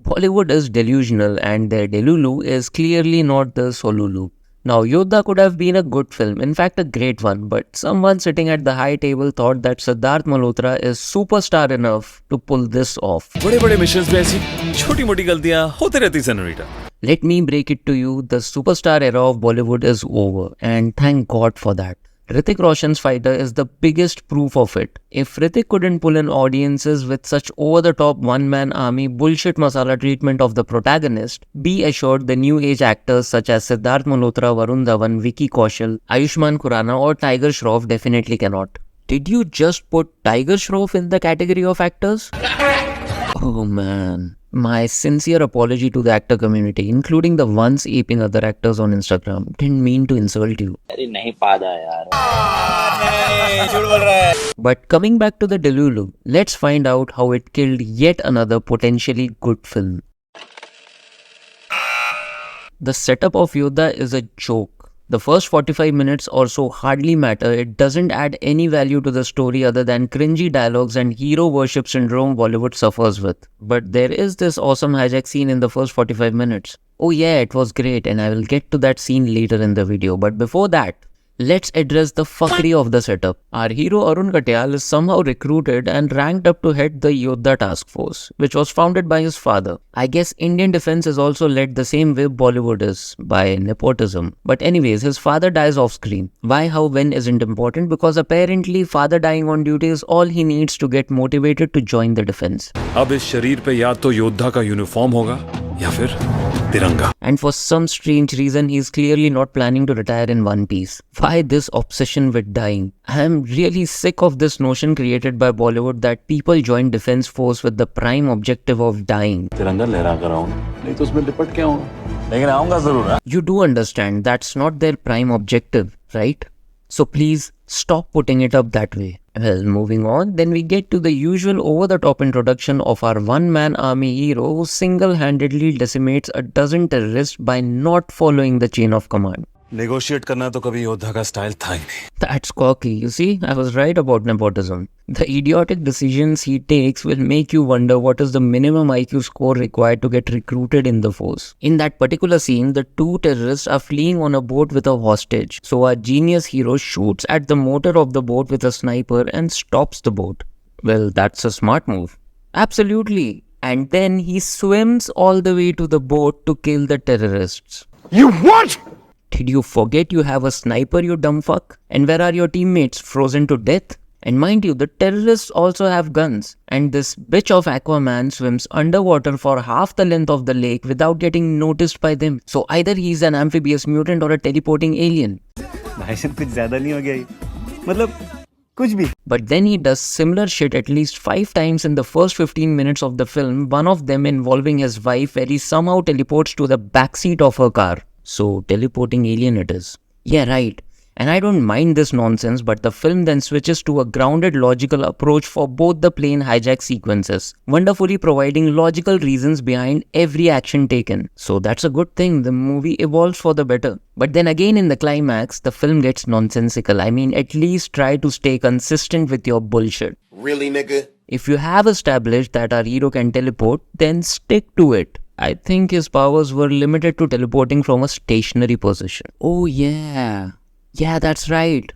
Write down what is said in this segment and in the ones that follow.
Bollywood is delusional and their DELULU is clearly not the solulu. Now, Yodha could have been a good film, in fact a great one, but someone sitting at the high table thought that Sidharth Malhotra is superstar enough to pull this off. बड़े-बड़े missions में ऐसी छोटी-मोटी गलतियां होते रहती senorita. Let me break it to you, the superstar era of Bollywood is over, and thank God for that. Hrithik Roshan's Fighter is the biggest proof of it. If Hrithik couldn't pull in audiences with such over-the-top one-man army bullshit masala treatment of the protagonist, be assured the new age actors such as Sidharth Malhotra, Varun Dhawan, Vikki Kaushal, Ayushman Khuranna or Tiger Shroff definitely cannot. Did you just put Tiger Shroff in the category of actors? Oh man. My sincere apology to the actor community, including the ones aping other actors on Instagram. Didn't mean to insult you. But coming back to the DELULU, let's find out how it killed yet another potentially good film. The setup of Yodha is a joke. The first 45 minutes or so hardly matter. It doesn't add any value to the story other than cringy dialogues and hero worship syndrome Bollywood suffers with. But there is this awesome hijack scene in the first 45 minutes. Oh yeah, it was great and I will get to that scene later in the video. But before that, let's address the fuckery of the setup. Our hero Arun Katyal is somehow recruited and ranked up to head the Yodha task force, which was founded by his father. I guess Indian defense is also led the same way Bollywood is, by nepotism. But anyways, his father dies off screen. Why, how, when isn't important because apparently father dying on duty is all he needs to get motivated to join the defense. अब इस शरीर पे या तो योद्धा का uniform होगा या फिर तिरंगा. And for some strange reason, he is clearly not planning to retire in one piece. Why this obsession with dying? I am really sick of this notion created by Bollywood that people join defense force with the prime objective of dying. तिरंगा लहरा कर आऊं, नहीं तो उसमें लिपट के आऊं, लेकिन आऊंगा जरूर. You do understand that's not their prime objective, right? So please stop putting it up that way. Well, moving on, then we get to the usual over-the-top introduction of our one-man army hero who single-handedly decimates a dozen terrorists by not following the chain of command. Negotiate करना तो कभी योद्धा का style था ही नहीं. That's cocky. You see, I was right about nepotism. The idiotic decisions he takes will make you wonder what is the minimum IQ score required to get recruited in the force. In that particular scene, the two terrorists are fleeing on a boat with a hostage. So our genius hero shoots at the motor of the boat with a sniper and stops the boat. Well, that's a smart move. Absolutely. And then he swims all the way to the boat to kill the terrorists. You what? Did you forget you have a sniper, you dumb fuck? And where are your teammates, frozen to death? And mind you, the terrorists also have guns. And this bitch of Aquaman swims underwater for half the length of the lake without getting noticed by them. So either he's an amphibious mutant or a teleporting alien. But then he does similar shit at least 5 times in the first 15 minutes of the film, one of them involving his wife where he somehow teleports to the backseat of her car. So, teleporting alien it is. Yeah, right. And I don't mind this nonsense, but the film then switches to a grounded logical approach for both the plane hijack sequences, wonderfully providing logical reasons behind every action taken. So that's a good thing, the movie evolves for the better. But then again in the climax, the film gets nonsensical. I mean, at least try to stay consistent with your bullshit. Really, nigga? If you have established that our hero can teleport, then stick to it. I think his powers were limited to teleporting from a stationary position. Oh yeah. Yeah, that's right.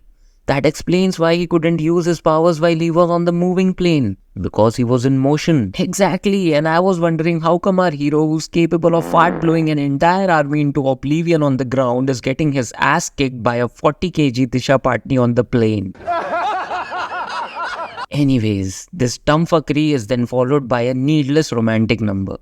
That explains why he couldn't use his powers while he was on the moving plane. Because he was in motion. Exactly, and I was wondering how come our hero who's capable of fart-blowing an entire army into oblivion on the ground is getting his ass kicked by a 40 kg Disha Patani on the plane. Anyways, this dumb fuckery is then followed by a needless romantic number.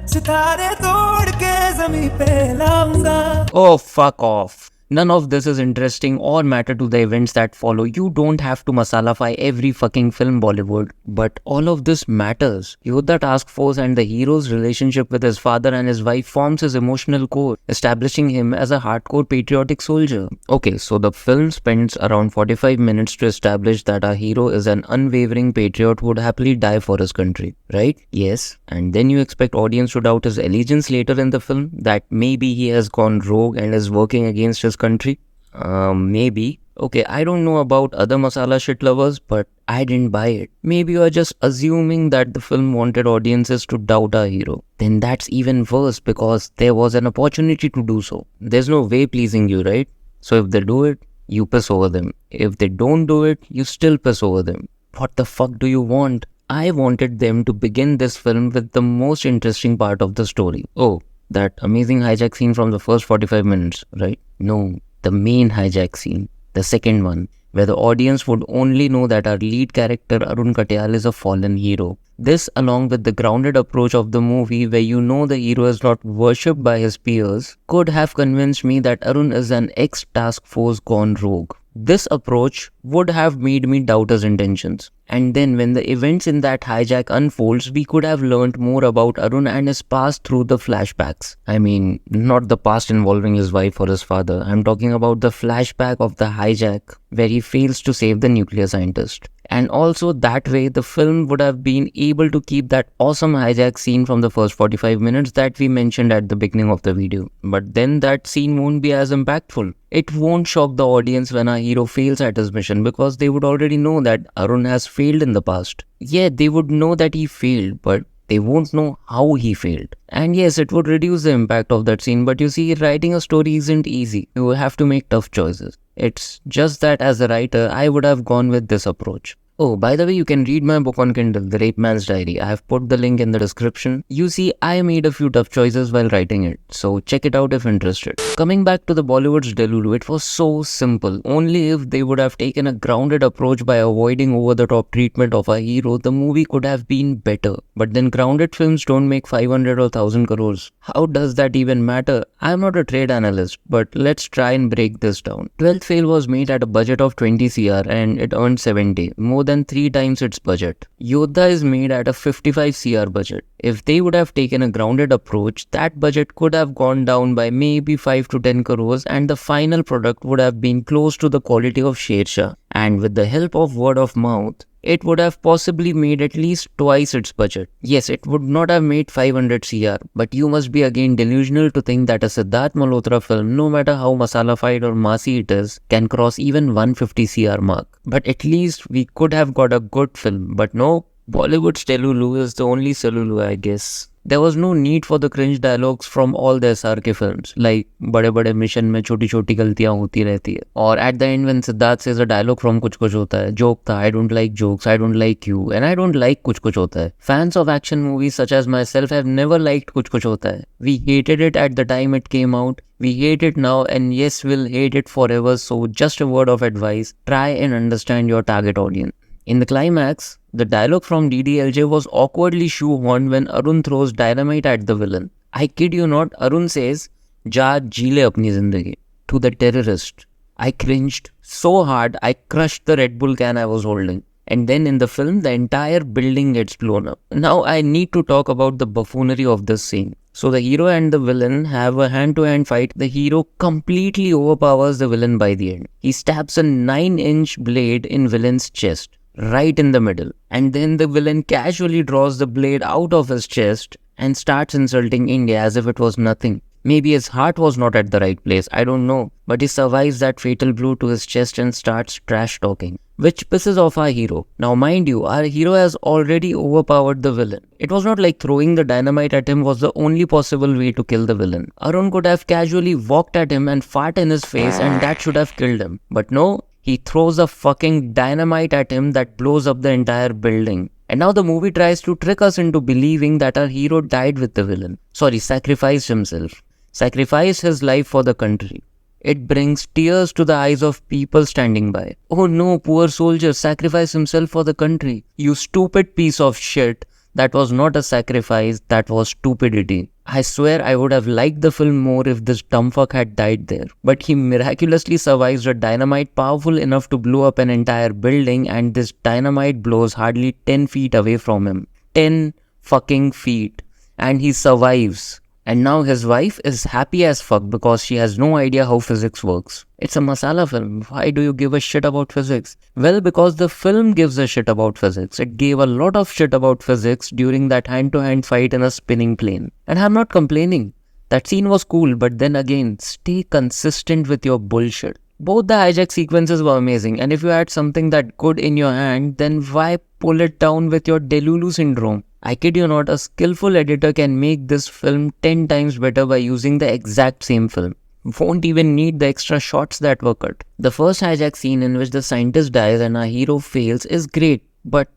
Oh, fuck off. None of this is interesting or matter to the events that follow. You don't have to masalafy every fucking film, Bollywood. But all of this matters. Yodha Task Force and the hero's relationship with his father and his wife forms his emotional core, establishing him as a hardcore patriotic soldier. Okay, so the film spends around 45 minutes to establish that our hero is an unwavering patriot who would happily die for his country, right? Yes. And then you expect audience to doubt his allegiance later in the film, that maybe he has gone rogue and is working against his country. Maybe. Okay, I don't know about other masala shit lovers, but I didn't buy it. Maybe you are just assuming that the film wanted audiences to doubt our hero. Then that's even worse because there was an opportunity to do so. There's no way pleasing you, right? So if they do it, you piss over them. If they don't do it, you still piss over them. What the fuck do you want? I wanted them to begin this film with the most interesting part of the story. Oh, that amazing hijack scene from the first 45 minutes, right? No, the main hijack scene. The second one, where the audience would only know that our lead character Arun Katyal is a fallen hero. This, along with the grounded approach of the movie where you know the hero is not worshipped by his peers, could have convinced me that Arun is an ex-task force gone rogue. This approach would have made me doubt his intentions. And then when the events in that hijack unfolds, we could have learned more about Arun and his past through the flashbacks. I mean, not the past involving his wife or his father. I'm talking about the flashback of the hijack where he fails to save the nuclear scientist. And also that way the film would have been able to keep that awesome hijack scene from the first 45 minutes that we mentioned at the beginning of the video. But then that scene won't be as impactful. It won't shock the audience when our hero fails at his mission because they would already know that Arun has failed in the past. Yeah, they would know that he failed, but they won't know how he failed. And yes, it would reduce the impact of that scene, but you see, writing a story isn't easy. You have to make tough choices. It's just that as a writer, I would have gone with this approach. Oh, by the way, you can read my book on Kindle, The Rape Man's Diary. I have put the link in the description. You see, I made a few tough choices while writing it, so check it out if interested. Coming back to the Bollywood's DELULU, it was so simple. Only if they would have taken a grounded approach by avoiding over-the-top treatment of a hero, the movie could have been better. But then grounded films don't make 500 or 1000 crores. How does that even matter? I'm not a trade analyst, but let's try and break this down. 12th Fail was made at a budget of 20 CR and it earned 70, more than 3 times its budget. Yodha is made at a 55 CR budget. If they would have taken a grounded approach, that budget could have gone down by maybe 5 to 10 crores and the final product would have been close to the quality of Shershah. And with the help of word of mouth, it would have possibly made at least twice its budget. Yes, it would not have made 500 CR, but you must be again delusional to think that a Sidharth Malhotra film, no matter how masala-fied or massy it is, can cross even 150 CR mark. But at least we could have got a good film, but no, Bollywood's Delulu is the only solulu, I guess. There was no need for the cringe dialogues from all the SRK films, like बड़े-बड़े mission में छोटी-छोटी गलतियां होती रहती है. Or at the end when Sidharth says a dialogue from कुछ कुछ होता है, joke था, I don't like jokes, I don't like you, and I don't like कुछ कुछ होता है. Fans of action movies such as myself have never liked कुछ कुछ होता है. We hated it at the time it came out. We hate it now and yes, we'll hate it forever. So just a word of advice, try and understand your target audience. In the climax, the dialogue from DDLJ was awkwardly shoehorned when Arun throws dynamite at the villain. I kid you not, Arun says, "Ja jeele apni zindagi," to the terrorist. I cringed so hard, I crushed the Red Bull can I was holding. And then in the film, the entire building gets blown up. Now I need to talk about the buffoonery of this scene. So the hero and the villain have a hand-to-hand fight. The hero completely overpowers the villain by the end. He stabs a 9-inch blade in villain's chest, right in the middle. And then the villain casually draws the blade out of his chest and starts insulting India as if it was nothing. Maybe his heart was not at the right place, I don't know. But he survives that fatal blow to his chest and starts trash talking, which pisses off our hero. Now mind you, our hero has already overpowered the villain. It was not like throwing the dynamite at him was the only possible way to kill the villain. Arun could have casually walked at him and fart in his face and that should have killed him. But no, he throws a fucking dynamite at him that blows up the entire building. And now the movie tries to trick us into believing that our hero died with the villain. Sacrificed himself. Sacrificed his life for the country. It brings tears to the eyes of people standing by. Oh no, poor soldier sacrificed himself for the country. You stupid piece of shit. That was not a sacrifice, that was stupidity. I swear I would have liked the film more if this dumbfuck had died there. But he miraculously survives a dynamite powerful enough to blow up an entire building and this dynamite blows hardly 10 feet away from him. 10 fucking feet. And he survives. And now his wife is happy as fuck because she has no idea how physics works. It's a masala film. Why do you give a shit about physics? Well, because the film gives a shit about physics. It gave a lot of shit about physics during that hand-to-hand fight in a spinning plane. And I'm not complaining. That scene was cool, but then again, stay consistent with your bullshit. Both the hijack sequences were amazing, and if you had something that good in your hand, then why pull it down with your DELULU syndrome? I kid you not, a skillful editor can make this film 10 times better by using the exact same film. Won't even need the extra shots that were cut. The first hijack scene in which the scientist dies and our hero fails is great, but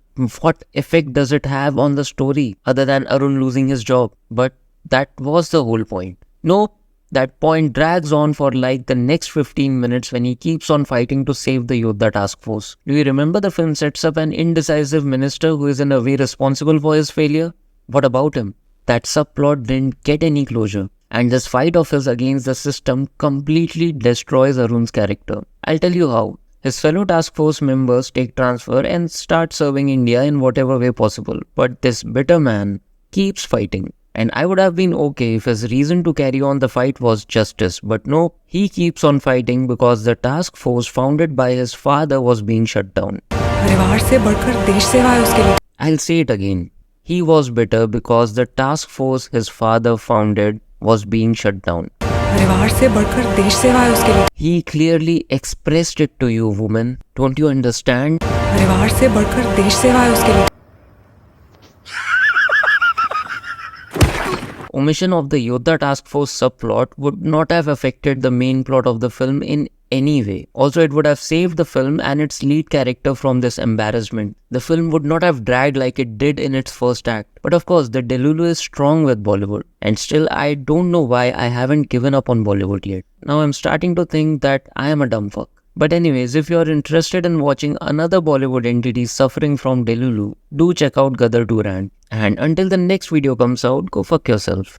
what effect does it have on the story other than Arun losing his job? But that was the whole point. Nope. That point drags on for like the next 15 minutes when he keeps on fighting to save the Yodha task force. Do you remember the film sets up an indecisive minister who is in a way responsible for his failure? What about him? That subplot didn't get any closure. And this fight of his against the system completely destroys Arun's character. I'll tell you how. His fellow task force members take transfer and start serving India in whatever way possible. But this bitter man keeps fighting. And I would have been okay if his reason to carry on the fight was justice, but no, he keeps on fighting because the task force founded by his father was being shut down. I'll say it again. He was bitter because the task force his father founded was being shut down. He clearly expressed it to you, woman. Don't you understand? Omission of the Yodha task force subplot would not have affected the main plot of the film in any way. Also, it would have saved the film and its lead character from this embarrassment. The film would not have dragged like it did in its first act. But of course, the DELULU is strong with Bollywood. And still, I don't know why I haven't given up on Bollywood yet. Now I'm starting to think that I am a dumb fuck. But anyways, if you're interested in watching another Bollywood entity suffering from DELULU, do check out Gadar 2 Rant. And until the next video comes out, go fuck yourself.